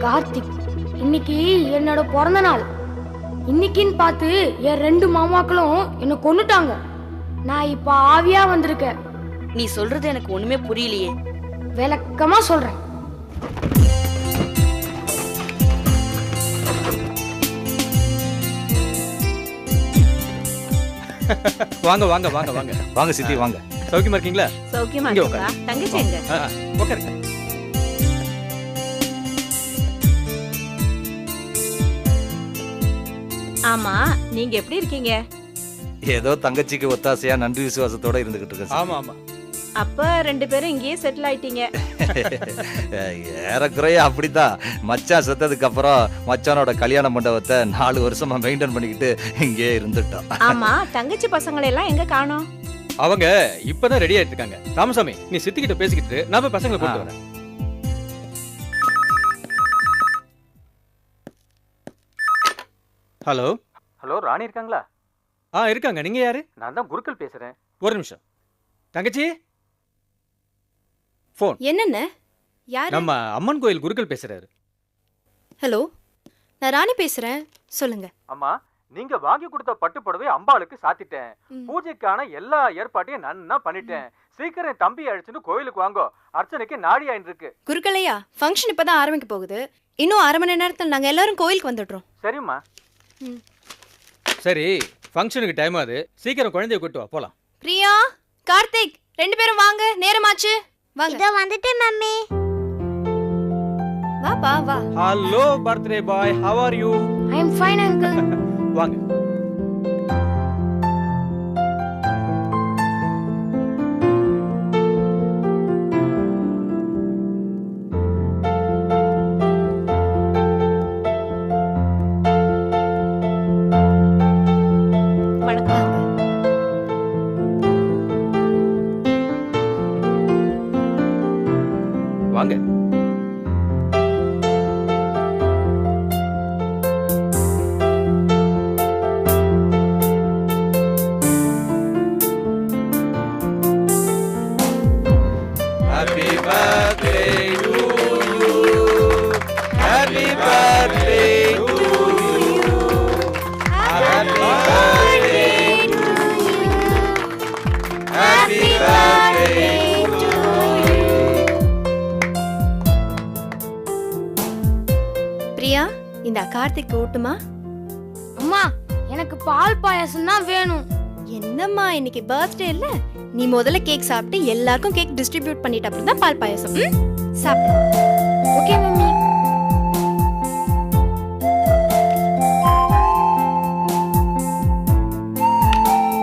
கார்த்திக். இன்னைக்கு என்னோட பிறந்த நாள். இன்னைக்குன்னு பார்த்து என் 2 மாமாக்களும் என்ன கொன்னுட்டாங்க. நான் இப்ப ஆவியா வந்திருக்கேன். நீ சொல்றது எனக்கு ஒண்ணுமே புரியலையே. விளக்கமா சொல்றேன். வாங்க வாங்க வாங்க வாங்க வாங்க சித்தி வாங்க. சௌக்கியமா இருக்கீங்களா? சௌக்கியமா இங்க இருக்கா? தங்கச்சி எங்க? உட்காருங்க. ஆமா, நீங்க எப்படி இருக்கீங்க? ஏதோ தங்கச்சிக்கு ஒத்தாசையா நன்றி விசுவாசத்தோட இருந்துகிட்டு இருக்கேன். ஆமா ஆமா. அப்ப 2 பேரும் இங்கேயே செட்டில் ஆயிட்டீங்க. ஏறக்குறைய அப்படித்தான். மச்சான் செத்ததுக்கு அப்புறம் மச்சானோட கல்யாண மண்டபத்தை 4 வருஷமா மெயின்டைன் பண்ணிக்கிட்டு இங்கே இருந்துட்டோம். ஆமா, தங்கச்சி பசங்களை எல்லாம் எங்க காணோம்? அவங்க இப்பதான் ரெடி ஆயிட்டு இருக்காங்க. ராமசாமி, நீ சித்திக்கிட்ட பேசிக்கிட்டு நான் போய் பசங்களை கூப்பிட்டு வரேன். ஹலோ ஹலோ, ராணி இருக்காங்களா? இருக்காங்க. நீங்க யாரு? நான் தான் குருக்கள் பேசுறேன். ஒரு நிமிஷம். தங்கச்சி போன். என்னென்ன? யாரு? நம்ம அம்மன் கோயில் குருக்கள் பேசுறாரு. ஹலோ, நான் ராணி பேசுறேன். சொல்லுங்க. அம்மா, நீங்க வாங்கி கொடுத்த பட்டு புடவை அம்பாளுக்கு சாத்திட்டேன். ம். பூஜைக்கான எல்லா ஏற்பாட்டையும் நான் பண்ணிட்டேன். சீக்கிரம் என் தம்பி அழைச்சுன்னு கோயிலுக்கு வாங்கோ. அர்ச்சனைக்கு நாடி ஆயின் இருக்கு. குருக்களையா, ஃபங்க்ஷன் இப்பதான் ஆரம்பிக்க போகுது. இன்னும் 1/2 மணி நேரத்தில் நாங்க எல்லாரும் கோயிலுக்கு வந்துடுறோம். சரிம்மா. சரி, ஃபங்க்ஷனுக்கு டைம் ஆகுது. சீக்கிரம் குழந்தைய கூட்டு வா, போலாம். பிரியா, கார்த்திக் 2 பேரும் வாங்க, நேரமாச்சு. வாங்க. இதோ வந்துட்டேன் மம்மி. வாப்பா வா. Hello birthday boy, how are you? I am fine uncle. வாங்க. வணக்கம். வாங்க. Happy birthday to you. Happy birthday to you. Happy birthday to you. Happy birthday to you. Priya, இந்த கார்த்திக் ஓட்டுமா? அம்மா, எனக்கு பால் பாயாசம் தான் வேணும். என்னம்மா, இன்னைக்கு பர்த்டே இல்ல? நீ முதல்ல கேக் சாப்பிட்டு எல்லாருக்கும் கேக் டிஸ்ட்ரிபியூட் பண்ணிட்டு அப்புறம் தான் பால் பாயாசம். சாப்பிடு. Okay mummy.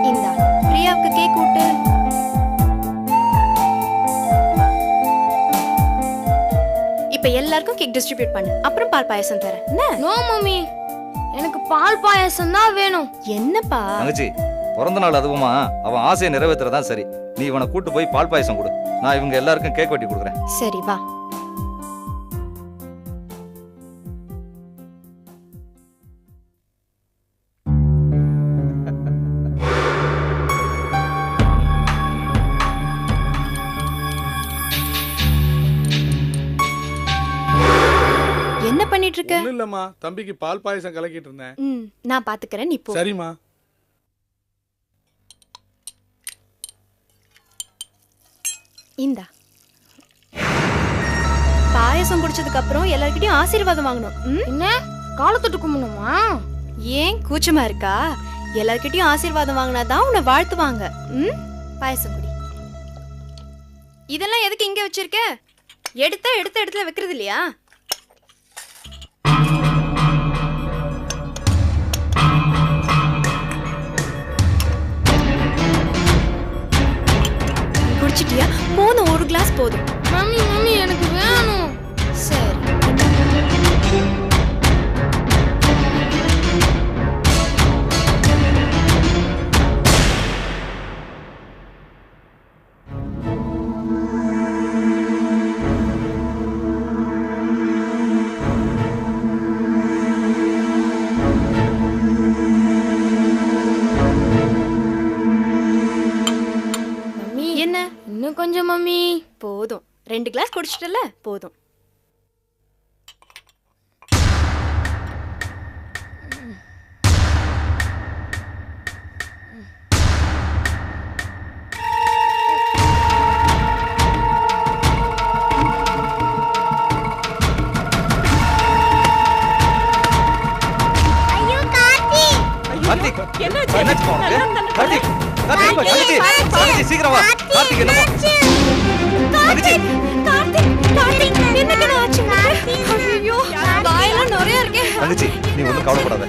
இந்தா, பிரியாவுக்கு கேக் ஊட்டு. இப்ப எல்லாருக்கும் கேக் டிஸ்ட்ரிபியூட் பண்ணு, அப்புறம் பால் பாயாசம் தரேன். என்ன? நோ மம்மி, எனக்கு பால் பாயாசம் தான் வேணும். என்னப்பா? தங்கச்சி பிறந்த நாள் அதுவுமா அவன் ஆசையை நிறைவேற்றுறதான் சரி. நீ இவனை கூட்டு போய் பால் பாயசம் கொடு. நான் இவங்க எல்லாருக்கும் கேக் வெட்டி கொடுக்குறேன். சரி வா. என்ன பண்ணிட்டு இருக்க? ஒண்ணும் இல்லம்மா, தம்பிக்கு பால் பாயசம் கலக்கிட்டு இருந்தேன். நான் பாத்துக்கறேன், நீ போ. சரிம்மா. இந்தா, பாயசம் குடிச்சதுக்கு அப்புறம் எல்லார்கிட்டயும் ஆசீர்வாதம் வாங்கணும். என்ன காலத்தொட்டு கும்பிடணுமா? ஏன் கூச்சமா இருக்கா? எல்லார்கிட்டயும் ஆசீர்வாதம் வாங்கினாதான் உன்னை வாழ்த்துவாங்க. பாயசம் குடி. இதெல்லாம் எதுக்கு இங்க வச்சிருக்க? எடுத்த இடத்துல வைக்கிறது இல்லையா? குடிச்சிட்டியா? போதும், ஒரு கிளாஸ் போதும். மம்மி மம்மி, எனக்கு வேணும். சரி. இன்னும் கொஞ்சம் மம்மி. போதும், 2 கிளாஸ் குடிச்சிட்டல, போதும். கார்த்திக் கார்த்திக் தங்கச்சி தங்கச்சி சீக்கிரம் வா கார்த்திக் என்னமோ தங்கச்சி தங்கச்சி நீ ஒன்றும் கவலைப்படாத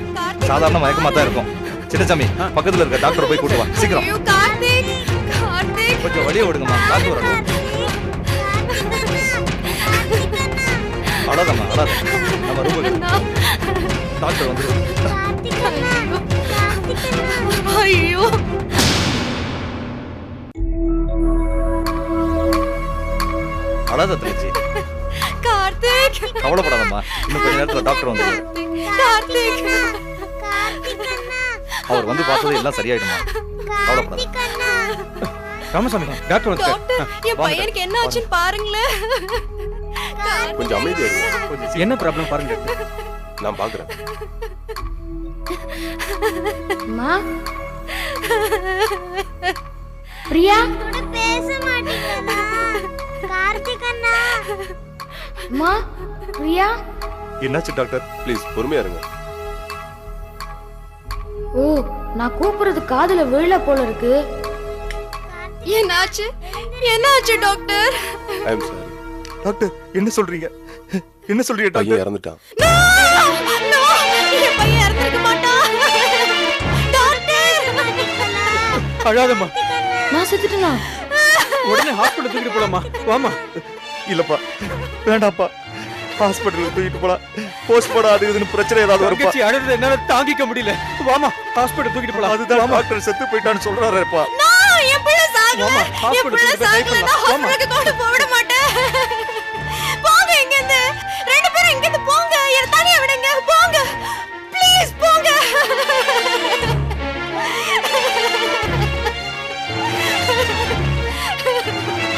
சாதாரண மயக்கமா தான் இருக்கும் சின்னசாமி பக்கத்துல இருக்க டாக்டரை போய் கூட்டு வா சீக்கிரம் கொஞ்சம் வழியை விடுங்கம்மா டாக்டர் வரணும் அழாதம்மா அழாத நம்ம ரூமுக்கு டாக்டர் வந்து ஐயோ அழாத தங்கச்சி கார்த்திக் கவலைப்படாதம்மா இன்னும் கொஞ்ச நேரத்துல டாக்டர் வந்து கார்த்திக் அவர் வந்து பார்த்தது எல்லாம் சரியாயிடுமா கவலைப்படாத ராமசாமி டாக்டர் வந்து டாக்டர் என் பையனுக்கு என்ன ஆச்சுன்னு பாருங்களேன் கொஞ்சம் அமைதியா இருங்க. கொஞ்சம் என்ன ப்ராப்ளம் பாருங்க டாக்டர். நான் பாக்குறேன். அம்மா பிரியா பேச மாட்டீங்களா கார்த்திக் அண்ணா? அம்மா பிரியா. என்னாச்சு டாக்டர்? ப்ளீஸ் பொறுமையா இருங்க. ஓ நான் கூப்பிடுறது காதுல விழல போல இருக்கு. என்னாச்சு என்னாச்சு doctor? I am sorry. Doctor என்ன சொல்றீங்க? என்ன சொல்றீங்க பையன் டாக்டர்? இறந்துட்டான். என் பையன் இறந்துருக்க மாட்டான் டாக்டர். அழாதம்மா, நான் செத்துட்டேனா? உடனே ஹாஸ்பிடல் தூக்கிட்டு போலாமா? வாமா. இல்லப்பா வேண்டாப்பா, ஹாஸ்பிடலுக்கு தூக்கிட்டு போலாம். போஸ்ட்மார்டம் அது இதுன்னு பிரச்சனை ஏதாவது வருப்பா. தங்கச்சி அழுது என்னால தாங்கிக்க முடியல. வாமா ஹாஸ்பிடல் தூக்கிட்டு போலாம். அதுதான் டாக்டர் செத்து போயிட்டான்னு சொல்றாருப்பா. என் பிள்ளை சாகல. வாமா, என் ஹாஸ்பிடல் பிள்ளை தூக்கிட்டு போய் சாகல. போலாம். வாமா. ஹாஸ்பிடலுக்கு கொண்டு போக விட மாட்டேன். போங்க இங்க இருந்து. ரெண்டு பேரும் இங்க இருந்து போங்க. என்ன தனியா விடுங்க. போங்க. ப்ளீஸ் போங்க.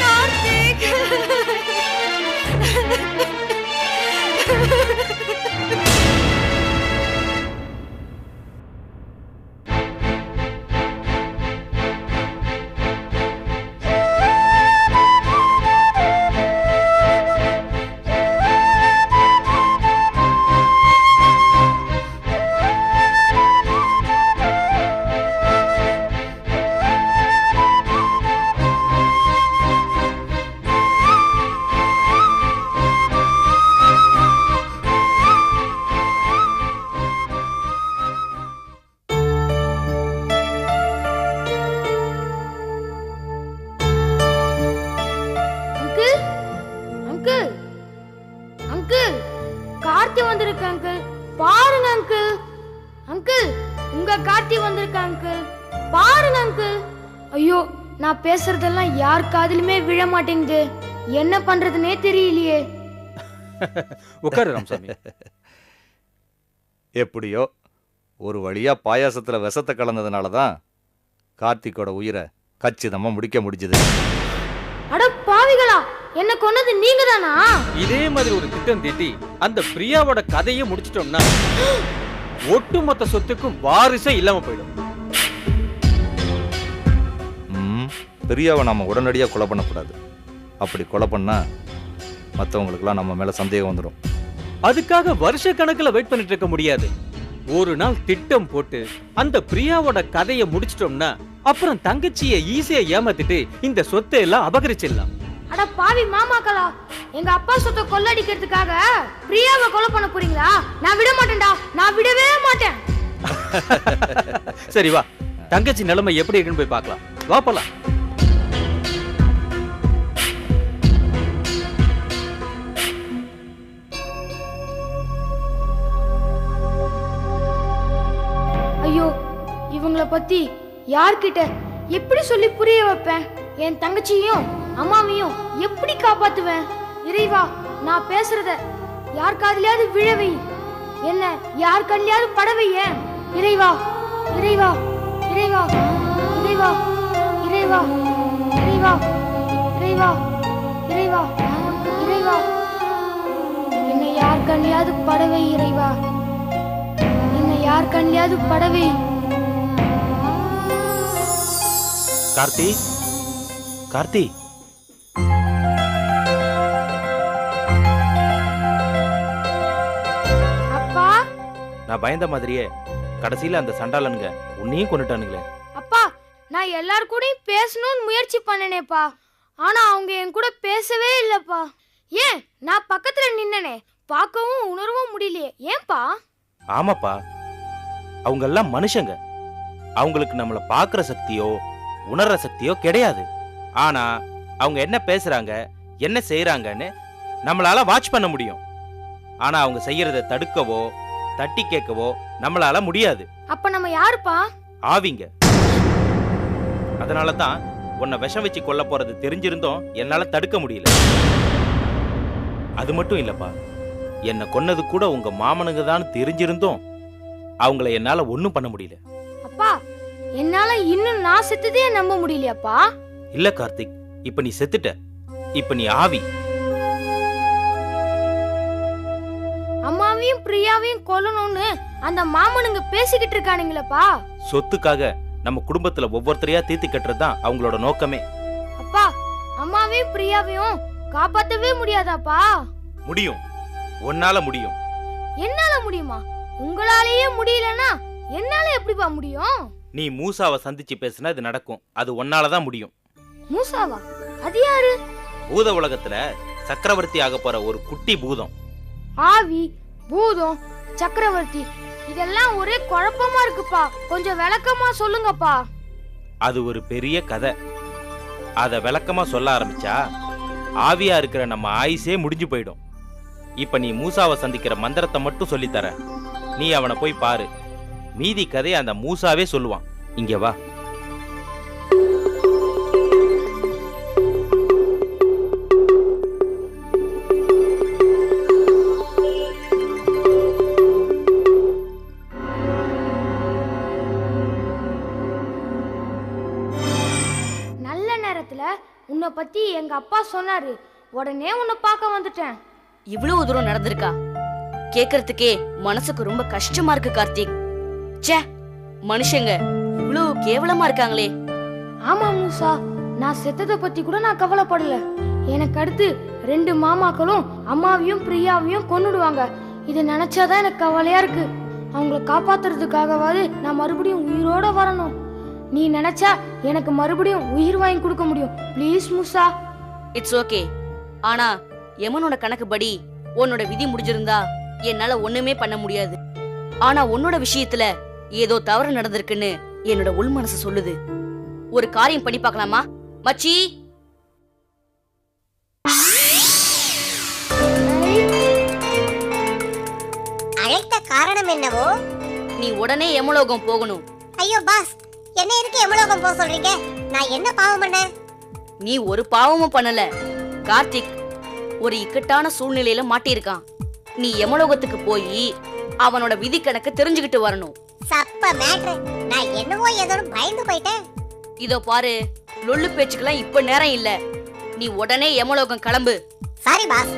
கார்த்திக். கார்த்தி வந்திருக்க அங்கிள், பாருங்க அங்கிள். அங்கிள் உங்க கார்த்தி வந்திருக்க அங்கிள், பாருங்க அங்கிள். ஐயோ நான் பேசுறதெல்லாம் யார் காதிலுமே விழ மாட்டேங்குது. என்ன பண்றதுனே தெரியலையே. உட்காரு ராமசாமி. எப்படியோ ஒரு வழியா பாயாசத்துல விஷத்தை கலந்ததுனால தான் கார்த்திக்கோட உயிரை கச்சிதமா முடிக்க முடிஞ்சது. அட பாவிகளா, என்ன கொன்னது நீங்க தானா? இதே மாதிரி ஒரு திட்டம் தீட்டி அந்த பிரியாவோட கதையை முடிச்சிட்டோம்னா ஒட்டுமொத்த சொத்துக்கும் வாரிசே இல்லாம போயிடும். பிரியாவை நாம உடனடியா கொலை பண்ணக்கூடாது. அப்படி கொலை பண்ணா மற்றவங்களுக்குலாம் நம்ம மேல சந்தேகம் வந்துடும். அதுக்காக வருஷ கணக்குல வெயிட் பண்ணிட்டு இருக்க முடியாது. ஒரு நாள் திட்டம் போட்டு அந்த பிரியாவோட கதையை முடிச்சிட்டோம்னா அப்புறம் தங்கச்சியை ஈஸியா ஏமாத்திட்டு இந்த சொத்தை எல்லாம் அபகரிச்சிடலாம். அட பாவி மாமாக்களா, எங்க அப்பா சொத்தை கொள்ளடிக்கிறதுக்காக பிரியாவை கொலை பண்ண போறீங்களா? நான் விட மாட்டேன்டா, நான் விடவே மாட்டேன். சரி வா, தங்கச்சி நிலைமை எப்படி இருக்குன்னு போய் பார்க்கலாம். வா போலாம். ஐயோ இவங்கள பத்தி யார்கிட்ட எப்படி சொல்லி புரிய வைப்பேன்? என் தங்கச்சியும் அம்மாவையும் எப்படி காப்பாத்துவேன்? இறைவா, நான் பேசுறத யார் காதுலயாவது விழவை, என்ன யார் கண்ணியாவது படவைய. இறைவா இறைவா இறைவா இறைவா இறைவா இறைவா இறைவா இறைவா இறைவா, என்னை யார் கண்ணியாவது படவை. இறைவா, என்னை யார் கண்ணியாவது படவை. கார்த்தி, கார்த்தி, அப்பா நான் பயந்த மாதிரியே கடைசியில அந்த சண்டாளனுங்க உன்னையும் கொண்டுட்டானுங்களே. நான் எல்லார் கூடயும் பேசணும்னு முயற்சி பண்ணனேப்பா. ஆனா அவங்க என் கூட பேசவே இல்லப்பா. ஏன் நான் பக்கத்துல நின்னனே, பார்க்கவும் உணரவும் முடியலையே, ஏன்பா? ஆமாப்பா, அவங்க எல்லாம் மனுஷங்க. அவங்களுக்கு நம்மள பார்க்குற சக்தியோ உணர்ற சக்தியோ கிடையாது. ஆனா அவங்க என்ன பேசுறாங்க என்ன செய்யறாங்கன்னு நம்மளால வாட்ச் பண்ண முடியும். ஆனா அவங்க செய்யறத தடுக்கவோ தட்டி கேட்கவோ நம்மளால முடியாது. அப்ப நம்ம யாருப்பா? ஆவிங்க. அதனால தான் உன்னை விஷம் வச்சு கொல்ல போறது தெரிஞ்சிருந்தோம் என்னால தடுக்க முடியல. அது மட்டும் இல்லப்பா, என்னை கொன்னது கூட உங்க மாமனுங்க தான் தெரிஞ்சிருந்தோம் அவங்கள என்னால ஒண்ணும் பண்ண முடியல. அப்பா, என்னால இன்னும் நான் செத்ததே நம்ப முடியலையாப்பா. இல்ல கார்த்திக், இப்ப நீ செத்துட்ட. இப்ப நீ ஆவி. அம்மாவையும் பிரியாவையும் கொல்லணும்னு அந்த மாமனுங்க பேசிக்கிட்டு இருக்கானுங்களப்பா. சொத்துக்காக நம்ம குடும்பத்துல ஒவ்வொருத்தரையா தீர்த்து கட்டுறதுதான் அவங்களோட நோக்கமே. அப்பா, அம்மாவையும் பிரியாவையும் காப்பாத்தவே முடியாதாப்பா? முடியும், உன்னால முடியும். என்னால முடியுமா? உங்களாலேயே முடியலன்னா என்னால எப்படிப்பா முடியும்? நீ மூசாவை சந்திச்சு பேசினா இது நடக்கும். அது உன்னாலதான் முடியும். மூசாவா? அது யாரு? பூத உலகத்துல சக்கரவர்த்தி ஆக போற ஒரு குட்டி பூதம். ஆவி, பூதம், சக்கரவர்த்தி, இதெல்லாம் ஒரே குழப்பமா இருக்குப்பா. கொஞ்சம் விளக்கமா சொல்லுங்கப்பா. அது ஒரு பெரிய கதை. அத விளக்கமா சொல்ல ஆரம்பிச்சா ஆவியா இருக்கிற நம்ம ஆயுசே முடிஞ்சு போயிடும். இப்ப நீ மூசாவை சந்திக்கிற மந்திரத்தை மட்டும் சொல்லித்தர. நீ அவனை போய் பாரு. மீதி கதையை அந்த மூசாவே சொல்லுவான். இங்க வா. நல்ல நேரத்துல உன்னை பத்தி எங்க அப்பா சொன்னாரு. உடனே உன்னை பார்க்க வந்துட்டேன். இவ்வளவு தூரம் நடந்திருக்கா? கேக்குறதுக்கே மனசுக்கு ரொம்ப கஷ்டமா இருக்கு கார்த்திக். ச்சே, மனுஷங்க இவ்வளவு கேவலமா இருக்காங்களே. ஆமா மூசா, நான் செத்ததை பத்தி கூட நான் கவலைப்படல. எனக்கு அடுத்து 2 மாமாக்களும் அம்மாவையும் பிரியாவையும் கொன்னுடுவாங்க. இதை நினைச்சாதான் எனக்கு கவலையா இருக்கு. அவங்கள காப்பாத்துறதுக்காகவாது நான் மறுபடியும் உயிரோட வரணும். நீ நினைச்சா எனக்கு மறுபடியும் உயிர் வாங்கி கொடுக்க முடியும். ப்ளீஸ் மூசா. It's okay. ஆனா யமனோட கணக்குப்படி உன்னோட விதி முடிஞ்சிருந்தா என்னால ஒண்ணுமே பண்ண முடியாது. ஆனா உன்னோட விஷயத்துல ஏதோ தவறு நடந்திருக்குன்னு என்னோட உள் மனசு சொல்லுது. ஒரு காரியம் பண்ணி பார்க்கலாமா மச்சி? அழைத்த காரணம் என்னவோ? நீ உடனே யமலோகம் போகணும். ஐயோ பாஸ், என்ன இருக்கு யமலோகம் போக சொல்றீங்க? நான் என்ன பாவம் பண்ணேன்? நீ ஒரு பாவமும் பண்ணல. கார்த்திக் ஒரு இக்கட்டான சூழ்நிலையில மாட்டியிருக்கான். நீ யமலோகத்துக்கு போய் அவனோட விதி கணக்கு தெரிஞ்சுக்கிட்டு வரணும். சப்ப மேட்ரு. நான் என்னவோ ஏதோ பயந்து போயிட்டேன். இதோ பாரு, லொள்ளு பேச்சுக்கெல்லாம் இப்ப நேரம் இல்ல. நீ உடனே யமலோகம் கிளம்பு. Sorry boss,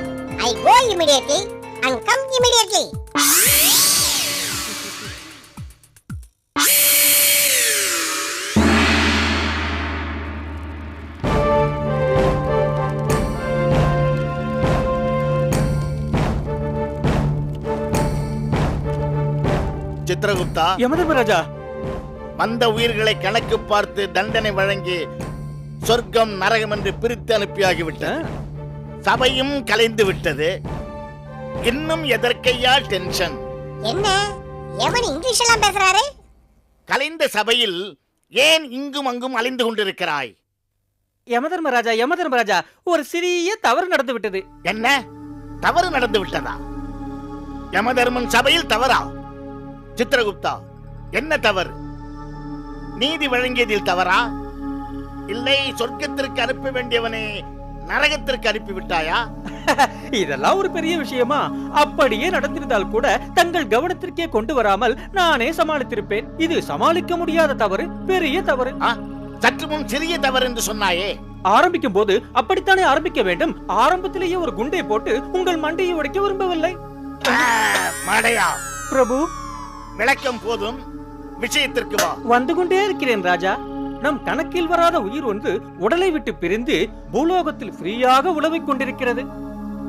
I go immediately and come immediately. Chitragupta, Yamadharmaraja, வந்த உயிர்களை கணக்கு பார்த்து தண்டனை வழங்கி சொர்க்கம் நரகம் என்று பிரித்து அனுப்பியாகிவிட்டது. சபையும் கலைந்து விட்டது. இன்னும் எதற்கையா டென்ஷன்? என்ன எவன் இங்கிலீஷ் எல்லாம் பேசுறாரு? கலைந்த சபையில் ஏன் இங்கும் அங்கும் அலைந்து கொண்டிருக்கிறாய்? யமதர்மராஜா, யமதர்மராஜா, ஒரு சிறிய தவறு நடந்து விட்டது. என்ன தவறு நடந்து விட்டதா? யமதர்மன் சபையில் தவறா? சித்ரகுப்தா, என்ன தவறு? நீதி வழங்கியதில் தவறா? இல்லை சொர்க்கத்திற்கு அனுப்ப வேண்டியவனே நரகத்திற்கு அனுப்பிவிட்டாயா? இதெல்லாம் ஒரு பெரிய விஷயமா? அப்படியே நடந்திருந்தால் கூட தங்கள் கவனத்திற்கே கொண்டு வராமல் நானே சமாளித்திருப்பேன். இது சமாளிக்க முடியாத தவறு, பெரிய தவறு. சற்று முன் சிறிய தவறு என்று சொன்னாயே. ஆரம்பிக்கும் போது அப்படித்தானே ஆரம்பிக்க வேண்டும். ஆரம்பத்திலேயே ஒரு குண்டை போட்டு உங்கள் மண்டையை உடைக்க விரும்பவில்லை. மடையா பிரபு, விளக்கம் போதும், விஷயத்திற்கு வா. வந்து கொண்டே இருக்கிறேன் ராஜா. நம் கணக்கில் வராத உயிர் ஒன்று உடலை விட்டு பிரிந்து பூலோகத்தில் ஃப்ரீயாக உழவிக் கொண்டிருக்கிறது.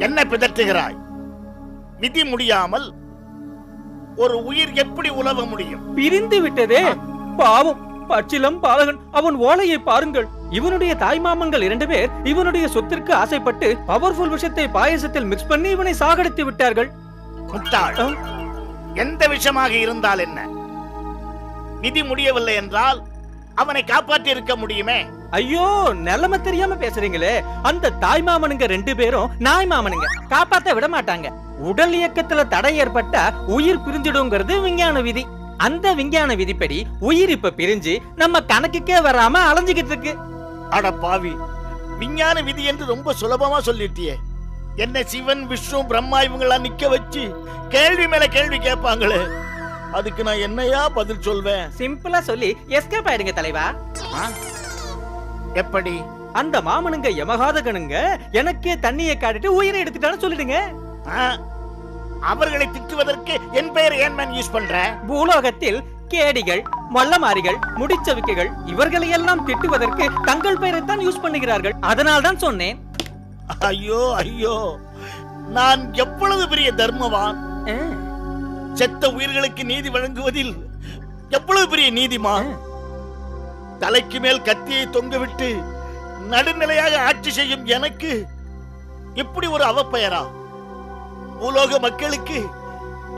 என்ன பிதற்றுகிறாய்? விதி முடியாமல் ஒரு உயிர் எப்படி உழவ முடியும்? பிரிந்து விட்டதே. பாவம், பச்சிலம் பாலகன் அவன் ஓலையை பாருங்கள். இவனுடைய தாய்மாமன்கள் 2 பேர் இவனுடைய சொத்திற்கு ஆசைப்பட்டு பவர்ஃபுல் விஷத்தை பாயசத்தில் மிக்ஸ் பண்ணி இவனை சாகடித்து விட்டார்கள். முட்டாள், எந்த விஷமாக இருந்தால் என்ன? விதி முடியவில்லை என்றால் அவனை காப்பாற்றி இருக்க முடியுமே. ஐயோ, நிலைமை தெரியாம பேசுறீங்களே. அந்த தாய்மாமனுங்க 2 பேரும் நாய் மாமனுங்க, காப்பாத்த விட மாட்டாங்க. உடல் இயக்கத்துல தடை ஏற்பட்டா உயிர் பிரிஞ்சிடுங்கிறது விஞ்ஞான விதி. அந்த விஞ்ஞான விதிப்படி உயிர் இப்ப பிரிஞ்சு நம்ம கணக்குக்கே வராம அலைஞ்சுகிட்டு இருக்கு. அட பாவி, விஞ்ஞான விதி என்று ரொம்ப சுலபமா சொல்லிட்டியே. என்ன சிவன், விஷ்ணு, பிரம்மா இவங்கெல்லாம் நிக்க வச்சு கேள்வி மேல கேள்வி கேட்பாங்களே, அதுக்கு நான் என்னையா பதில் சொல்வேன்? சிம்பிளா சொல்லி எஸ்கேப் ஆயிடுங்க தலைவா. எப்படி? அந்த மாமனுங்க யமகாதகனுங்க எனக்கே தண்ணியை காட்டிட்டு உயிரை எடுத்துட்டான்னு சொல்லிடுங்க. அவர்களை திட்டுவதற்கு என் பெயர் ஏன் மேன் யூஸ் பண்ற? பூலோகத்தில் கேடிகள், மல்லமாரிகள், முடிச்சவிக்கைகள் இவர்களை எல்லாம் திட்டுவதற்கு தங்கள் பெயரை தான் யூஸ் பண்ணுகிறார்கள். அதனால் தான் சொன்னேன். ஐயோ ஐயோ, நான் எவ்வளவு பெரிய தர்மவான்! செத்த உயிர்களுக்கு நீதி வழங்குவதில் எவ்வளவு பெரிய நீதிமான்! தலைக்கு மேல் கத்தியை தொங்கவிட்டு நடுநிலையாக ஆட்சி செய்யும் எனக்கு இப்படி ஒரு அவப்பெயரா? பூலோக மக்களுக்கு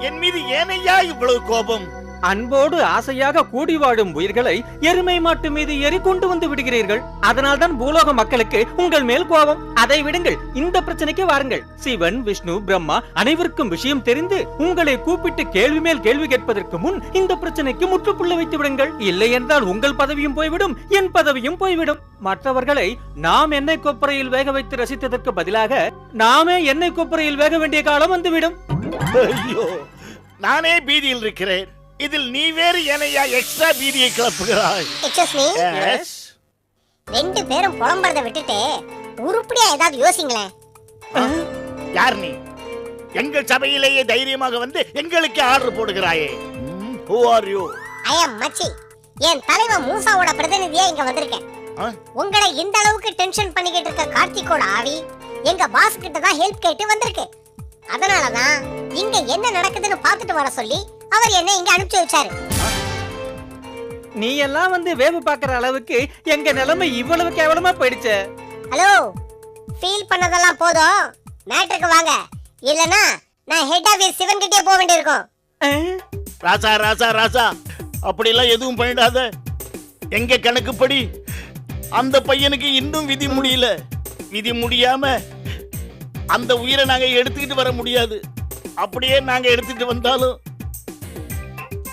என் மீது ஏனையா இவ்வளவு கோபம்? அன்போடு ஆசையாக கூடி வாழும் உயிர்களை எருமை மாட்டு மீது ஏறி கொண்டு வந்து விடுகிறீர்கள். அதனால் தான் பூலோக மக்களுக்கு உங்கள் மேல் கோபம். அதை விடுங்கள், இந்த பிரச்சனைக்கு வாருங்கள். சிவன், விஷ்ணு, பிரம்மா அனைவருக்கும் விஷயம் தெரிந்து உங்களை கூப்பிட்டு கேள்வி மேல் கேள்வி கேட்பதற்கு முன் இந்த பிரச்சனைக்கு முற்றுப்புள்ளி வைத்து விடுங்கள். இல்லை என்றால் உங்கள் பதவியும் போய்விடும், என் பதவியும் போய்விடும். மற்றவர்களை நாம் எண்ணெய் கொப்பரையில் வேக வைத்து ரசித்ததற்கு பதிலாக நாமே எண்ணெய் கொப்பரையில் வேக வேண்டிய காலம் வந்துவிடும். ஐயோ, நானே பீதியில் இருக்கிறேன். இதில் நீ வேறு ஏனையா எக்ஸ்ட்ரா பீதியை கிளப்புகிறாய்? Excuse me. எஸ். 2 பேரும் புலம்பறத விட்டுட்டு உருப்படியா ஏதாவது யோசிங்களேன். யார் நீ? எங்கள் சபையிலேயே தைரியமாக வந்து எங்களுக்கு order போடுகிறாயே. Who are you? I am மச்சி. என் தலைவன் மூசாவோட பிரதிநிதியா இங்க வந்திருக்கேன். உங்களை இந்த அளவுக்கு டென்ஷன் பண்ணிக்கிட்டு இருக்க கார்த்திகோட ஆவி எங்க பாஸ் கிட்ட தான் ஹெல்ப் கேட்டு வந்திருக்கு. அதனாலதான் இங்க என்ன நடக்குதுன்னு பார்த்துட்டு வர சொல்லி அவர் என்ன இங்க அனுப்பிச்சு வச்சாரு. நீ எல்லாம் வந்து வேவு பார்க்கற அளவுக்கு எங்க நிலைமை இவ்வளவு கேவலமா போயிடுச்சு. ஹலோ, ஃபீல் பண்ணதெல்லாம் போதும், மேட்டருக்கு வாங்க. இல்லனா நான் ஹெட் ஆபீஸ் சிவன் கிட்டே போக வேண்டியிருக்கும். ராசா ராசா ராசா, அப்படிலாம் எதுவும் பண்ணிடாத. எங்க கணக்குப்படி அந்த பையனுக்கு இன்னும் விதி முடியல. விதி முடியாம அந்த உயிரை நாங்க எடுத்துக்கிட்டு வர முடியாது. அப்படியே நாங்க எடுத்துட்டு வந்தாலும்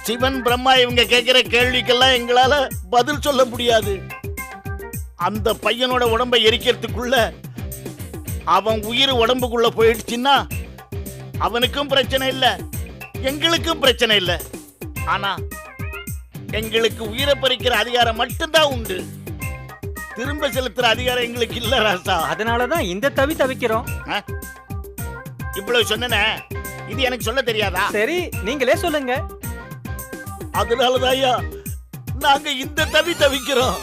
சிவன், பிரம்மா இவங்க கேட்கிற கேள்விக்கெல்லாம் எங்களால பதில் சொல்ல முடியாது. அந்த பையனோட உடம்பை எரிக்கிறதுக்குள்ள அவன் உயிர் உடம்புக்குள்ள போயிடுச்சுன்னா அவனுக்கும் பிரச்சனை இல்லை, எங்களுக்கும் பிரச்சனை இல்லை. ஆனா எங்களுக்கு உயிரை பறிக்கிற அதிகாரம் மட்டும்தான் உண்டு. திரும்ப செலுத்துற அதிகாரம் எங்களுக்கு இல்ல ராசா. அதனாலதான் இந்த தவி தவிக்கிறோம். இவ்வளவு சொன்னேனே, இது எனக்கு சொல்ல தெரியாதா? சரி, நீங்களே சொல்லுங்க. அதனாலதாயா நாங்க இந்த தவி தவிக்கிறோம்.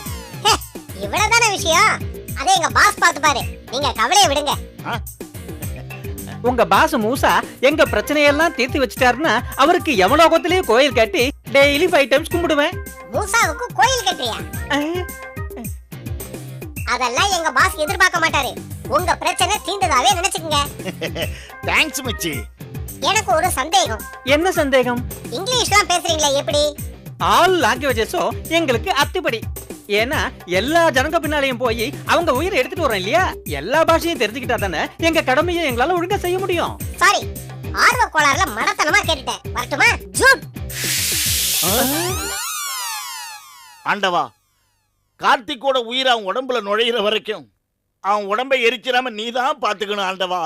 இவ்வளவுதான விஷயம். அதை எங்க பாஸ் பார்த்து பாரு, நீங்க கவலையை விடுங்க. உங்க பாஸ் மூசா எங்க பிரச்சனையெல்லாம் தீர்த்து வச்சிட்டாருன்னா அவருக்கு யமலோகத்திலேயே கோயில் கட்டி டெய்லி 5 டைம்ஸ் கும்பிடுவேன். மூசாவுக்கு கோயில் கட்டுறியா? அதெல்லாம் எங்க பாஸ் எதிர்பார்க்க மாட்டாரு. உங்க பிரச்சனை தீர்ந்ததாவே நினைச்சுக்கங்க. தேங்க்ஸ் மச்சி. எனக்கு ஒரு சந்தேகம். என்ன சந்தேகம்? இங்கிலீஷ்லாம் பேசுறீங்களே எப்படி? ஆல் லாங்குவேஜஸும் எங்களுக்கு அத்துப்படி. ஏன்னா எல்லா ஜனங்க பின்னாலையும் போய் அவங்க உயிரை எடுத்துட்டு வரோம் இல்லையா? எல்லா பாஷையும் தெரிஞ்சுக்கிட்டா தானே எங்க கடமையை எங்களால ஒழுங்கா செய்ய முடியும். சாரி, ஆர்வ கோளாறுல மடத்தனமா கேட்டுட்டேன். வரட்டுமா? ஜூட். ஆண்டவா, கார்த்திகோட உயிர் அவன் உடம்புல நுழையிற வரைக்கும் அவன் உடம்பை எரிச்சிடாம நீதான் பாத்துக்கணும் ஆண்டவா.